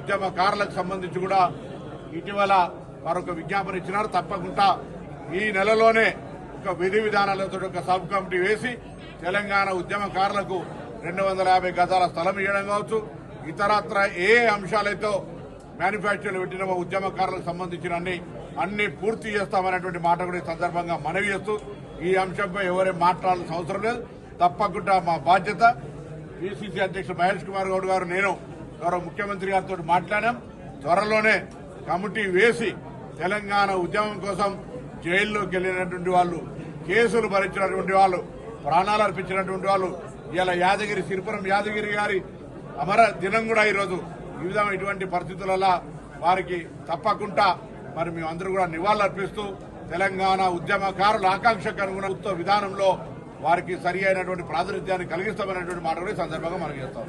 ఉద్యమకారులకు సంబంధించి కూడా ఇటీవల మరొక విజ్ఞాపన ఇచ్చినారు. తప్పకుండా ఈ నెలలోనే ఒక విధి విధానాలతో ఒక సబ్ కమిటీ వేసి తెలంగాణ ఉద్యమకారులకు 250 గజాల స్థలం ఇవ్వడం కావచ్చు, ఇతరత్ర ఏ అంశాలైతే మ్యానుఫ్యాక్చర్లు పెట్టిన ఉద్యమకారులకు సంబంధించిన అన్ని పూర్తి చేస్తామనేటువంటి మాట కూడా ఈ సందర్భంగా మనవి చేస్తూ ఈ అంశంపై ఎవరేం మాట్లాడాల్సిన అవసరం లేదు. తప్పకుండా మా బాధ్యత. పిసిసి అధ్యక్షుడు మహేష్ కుమార్ గౌడ్ గారు, నేను గౌరవ ముఖ్యమంత్రి గారితో మాట్లాడాం. త్వరలోనే కమిటీ వేసి తెలంగాణ ఉద్యమం కోసం జైల్లోకి వెళ్లినటువంటి వాళ్ళు, కేసులు భరించినటువంటి వాళ్ళు, ప్రాణాలు అర్పించినటువంటి వాళ్ళు, ఇలా యాదగిరి సిరిపురం యాదగిరి గారి అమర దినం కూడా ఈరోజు. ఈ విధంగా ఇటువంటి పరిస్థితులలో వారికి తప్పకుండా మరి మేమందరూ కూడా నివాళులు అర్పిస్తూ తెలంగాణ ఉద్యమకారుల ఆకాంక్షకు అనుగుణ విధానంలో వారికి సరి అయినటువంటి ప్రాతినిధ్యాన్ని కలిగిస్తామనేటువంటి మాట కూడా ఈ సందర్భంగా మనం చేస్తాం.